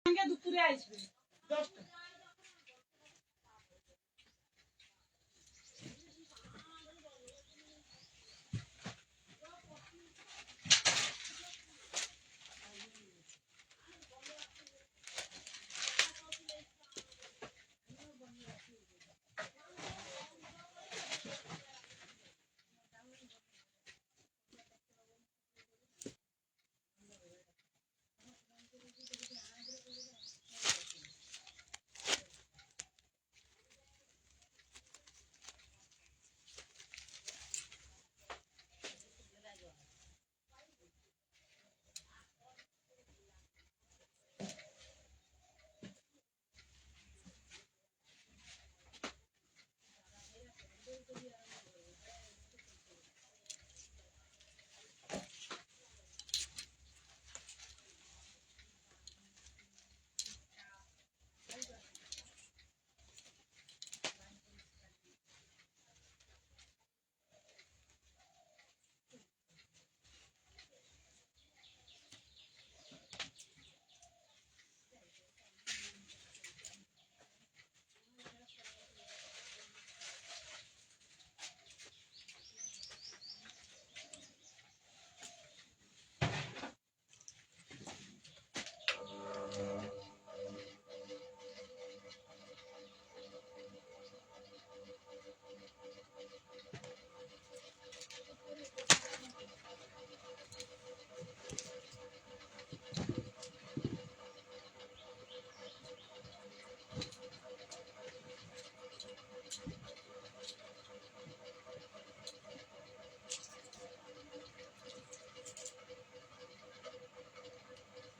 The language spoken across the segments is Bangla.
দুপুরে আসবে 10টা।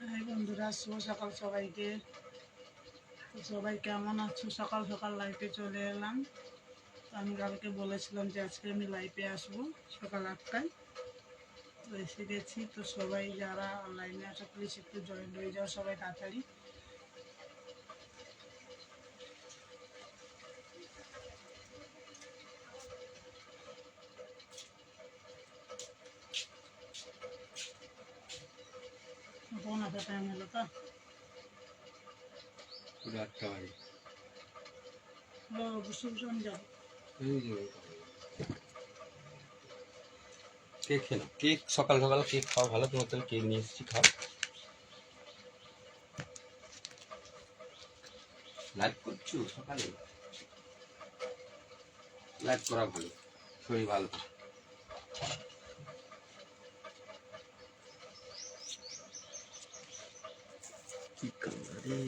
হাই বন্ধুরা, শুভ সকাল সবাইকে। সবাই কেমন আছো? সকাল সকাল লাইভে চলে এলাম। আমি কালকে বলেছিলাম যে আজকে আমি লাইভে আসবো সকাল 8টায়, তো এসে গেছি। তো সবাই যারা অনলাইনে আসো প্লিজ একটু জয়েন হয়ে যাও সবাই তাড়াতাড়ি। কোন একটা টাইম হলো তো? পুরো 8টা বাজে। ও বসে বসে আমি যাবো। কেক খেলো, কেক সকাল সকাল কেক খাওয়া ভালো। তোমার তো কেক নিয়ে এসেছি, খাও। লাইভ করছো সকালে? লাইভ করা ভালো, শরীর ভালো। কি কামড়ে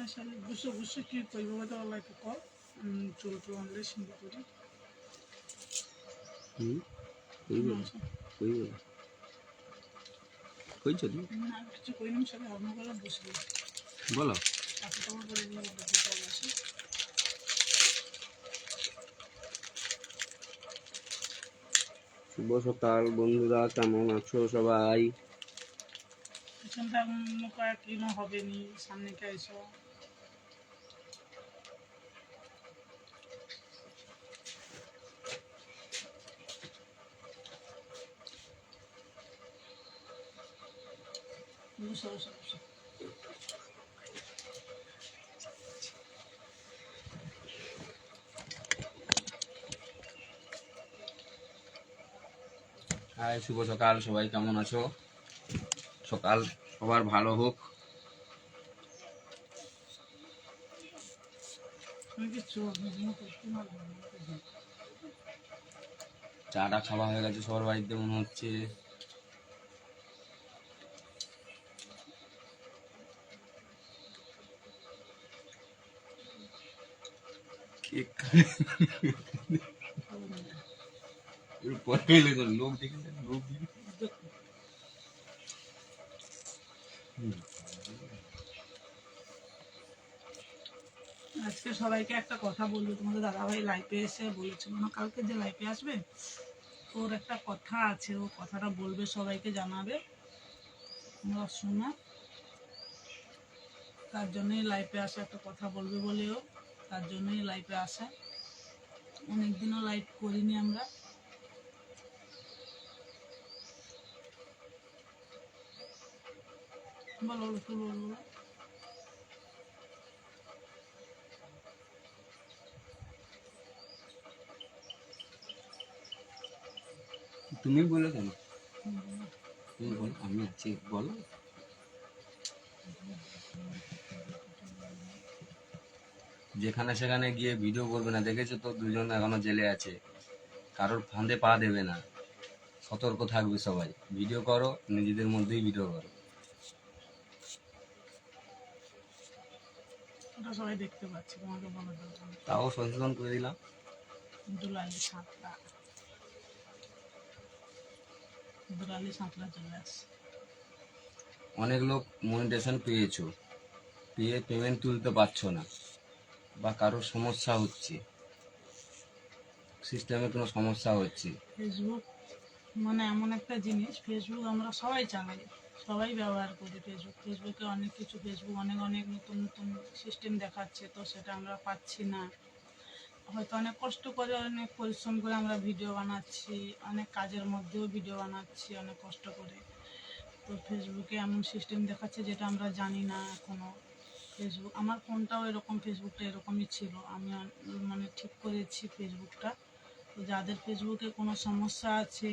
আসলে বসে বসে কি করবো বলতে অনলাইনে কর। চুল টুল আনলে সিঁদুর করি। কিছু করিলাম, সাথে অন্য করে বসবো। বলো। করে নিয়ে আসে। শুভ সকাল বন্ধুরা, কেমন আছো সবাই? পিছনটা কয়েকদিনও হবে নি, সামনে কে এসো। বসো বসো বসো। হাই, শুভ সকাল সবাই, কেমন আছো? সকাল সবার ভালো হোক। চাটা খাওয়া হয়ে গেছে সবার বাড়িতে মনে হচ্ছে। কেক লোক দেখে লোক আজকে সবাইকে একটা কথা বলবো। তোমাদের দাদাভাই লাইভে এসে বলেছিল না কালকে যে লাইভে আসবে, ওর একটা কথা আছে, ও কথাটা বলবে, সবাইকে জানাবে, তোমরা শোনো। তার জন্যই লাইভে আসে, একটা কথা বলবে বলেও তার জন্যই লাইভে আসে। অনেকদিনও লাইভ করিনি আমরা। বলো বলো, কি বলবো? তুমি বলে কেন? তুমি বলো, আমি আছি, বলো। যেখানে সেখানে গিয়ে ভিডিও করবে না, দেখেছো তো দুজন এখনো জেলে আছে। কারোর ফাঁদে পা দেবে না, সতর্ক থাকবে সবাই। ভিডিও করো, নিজেদের মধ্যেই ভিডিও করো। ওটা সবাই দেখতে পাচ্ছে, তোমাকে বলে দেবো। তাও সচেতন করে দিলাম। দুলালি সাঁতরা, দুলালি সাঁতরা চলে আসছে। অনেক লোক মনিটেশন পেয়েছো, পেয়ে পেমেন্ট তুলতে পারছো না, বা কারোর সমস্যা হচ্ছে, সিস্টেমে কোনো সমস্যা হচ্ছে। ফেসবুক মানে এমন একটা জিনিস, ফেসবুক আমরা সবাই চালাই, সবাই ব্যবহার করি ফেসবুক। ফেসবুকে অনেক কিছু, ফেসবুক অনেক অনেক নতুন নতুন সিস্টেম দেখাচ্ছে, তো সেটা আমরা পাচ্ছি না। হয়তো অনেক কষ্ট করে, অনেক পরিশ্রম করে আমরা ভিডিও বানাচ্ছি, অনেক কাজের মধ্যেও ভিডিও বানাচ্ছি অনেক কষ্ট করে। তো ফেসবুকে এমন সিস্টেম দেখাচ্ছে যেটা আমরা জানি না এখনও। ফেসবুক, আমার ফোনটাও এরকম, ফেসবুকটা এরকমই ছিল, আমি মানে ঠিক করেছি ফেসবুকটা। তো যাদের ফেসবুকে কোনো সমস্যা আছে,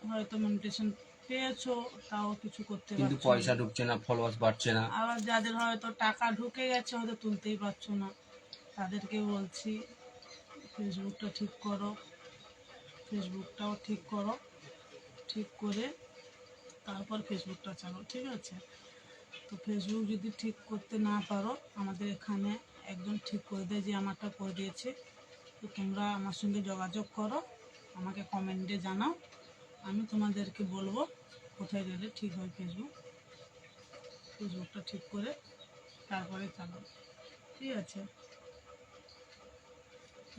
হয়তো মনিটেশন পেয়েছো, তাও কিছু করতে কিন্তু পারছো পয়সা না। ঢুকছে না, ফলোয়ার্স বাড়ছে না। আবার যাদের হয়তো টাকা ঢুকে গেছে, হয়তো তুলতেই পারছো না, তাদেরকে বলছি ফেসবুকটা ঠিক করো, ফেসবুকটাও ঠিক করো, ঠিক করে তারপর ফেসবুকটা চালাও, ঠিক আছে? তো ফেসবুক যদি ঠিক করতে না পারো, আমাদের এখানে একজন ঠিক করে দেয়, যে আমারটা করে দিয়েছে। তো তোমরা আমার সঙ্গে যোগাযোগ করো, আমাকে কমেন্টে জানাও, আমি তোমাদেরকে বলবো কোথায় গেলে ঠিক হয় ফেসবুক। ফেসবুকটা ঠিক করে তারপরে চালাও, ঠিক আছে?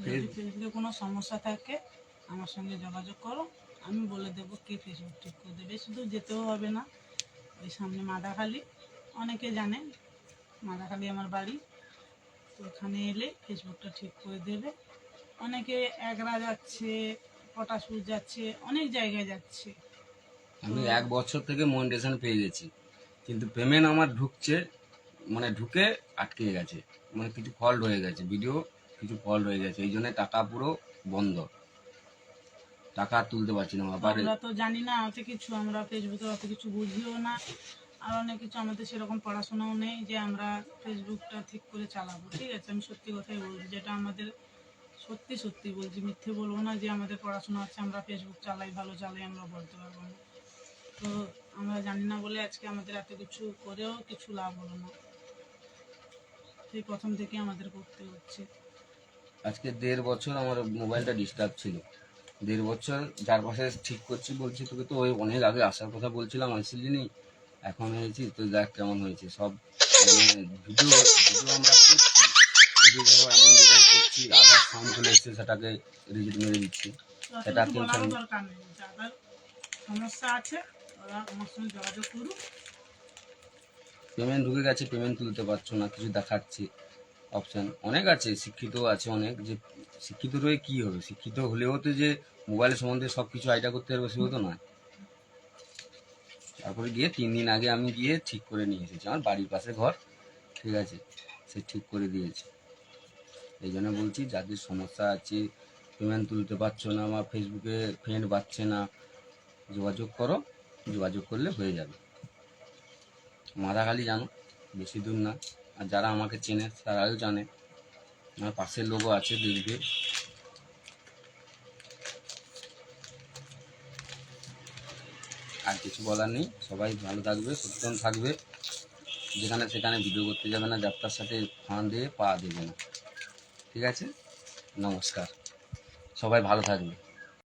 যদি ফেসবুকে কোনো সমস্যা থাকে, আমার সঙ্গে যোগাযোগ করো, আমি বলে দেবো কে ফেসবুক ঠিক করে দেবে। শুধু যেতেও হবে না, ওই সামনে মাদাখালি, অনেকে জানে মাদাখালি আমার বাড়ি, তো ওখানে এলে ফেসবুকটা ঠিক করে দেবে। অনেকে একরা যাচ্ছে, পটাশপুর যাচ্ছে, অনেক জায়গায় যাচ্ছে। আমি 1 বছর থেকে মনিটেশন পেয়ে গেছি, কিন্তু পেমেন্ট আমার ঢুকছে, মানে ঢুকে আটকে গেছে, মানে কিছু ফল্ট হয়ে গেছে, ভিডিও কিছু ফল্ট হয়ে গেছে, এই জন্য টাকা পুরো বন্ধ, টাকা আর তুলতে পারছি না। আবার আমরা তো জানি না অত কিছু, আমরা ফেসবুকে অত কিছু বুঝিও না, আর অনেক কিছু আমাদের সেরকম পড়াশোনাও নেই যে আমরা ফেসবুকটা ঠিক করে চালাবো, ঠিক আছে? আমি সত্যি কথাই বলছি, যেটা আমাদের সত্যি সত্যি বলছি, মিথ্যে বলবো না যে আমাদের পড়াশোনা আছে আমরা ফেসবুক চালাই, ভালো চালাই, আমরা বলতে পারবো না। তো আমরা জানি না বলে আজকে আমাদের এত কিছু করেও কিছু লাভ হলো না, সেই প্রথম থেকে আমাদের করতে হচ্ছে। আজকে 1.5 বছর আমার মোবাইলটা ডিস্টার্ব ছিল, 1.5 বছর যার পাশে ঠিক করছি, বলছি তোকে তো ওই অনেক আগে আসার কথা বলছিলাম, আসলিনি, এখন হয়েছি তো, দেখ কেমন হয়েছে সব। মানে ভিডিও ভিডিও আমরা করছি, ভিডিও এমন জায়গায় করছি, আধার সাউন্ড চলে এসছে, সেটাকে রিজেক্ট মেরে দিচ্ছি, তো অত সেটা কিছু টেনশন। বলারও দরকার নেই, যাদের সমস্যা আছে ওরা আমার সঙ্গে যোগাযোগ করুক। পেমেন্ট ঢুকে গেছে, পেমেন্ট তুলতে পারছো না, কিছু দেখাচ্ছে অপশান অনেক আছে, শিক্ষিত আছে অনেক, যে শিক্ষিত রয়ে কী হবে, শিক্ষিত হলেও তো যে মোবাইলের সম্বন্ধে সব কিছু আইডিয়া করতে পারবে সেও তো নয়। তারপরে গিয়ে 3 দিন আগে আমি গিয়ে ঠিক করে নিয়ে এসেছি, আমার বাড়ির পাশে ঘর, ঠিক আছে, সে ঠিক করে দিয়েছে। এই জন্য বলছি, যাদের সমস্যা আছে, পেমেন্ট তুলতে পারছো না, বা ফেসবুকে ফ্রেন্ড পাচ্ছে না, যোগাযোগ করো, যোগাযোগ করলে হয়ে যাবে। মাদাখালি জানো, বেশি দূর না, আর যারা আমাকে চেনে তারাও জানে, আমার পাশের লোকও আছে দেখবে। আর কিছু বলার নেই, সবাই ভালো থাকবে, সচেতন থাকবে, যেখানে সেখানে ভিডিও করতে যাবে না, যাত্রার সাথে ফাঁদে পা দেবে না, ঠিক আছে? নমস্কার, সবাই ভালো থাকবে।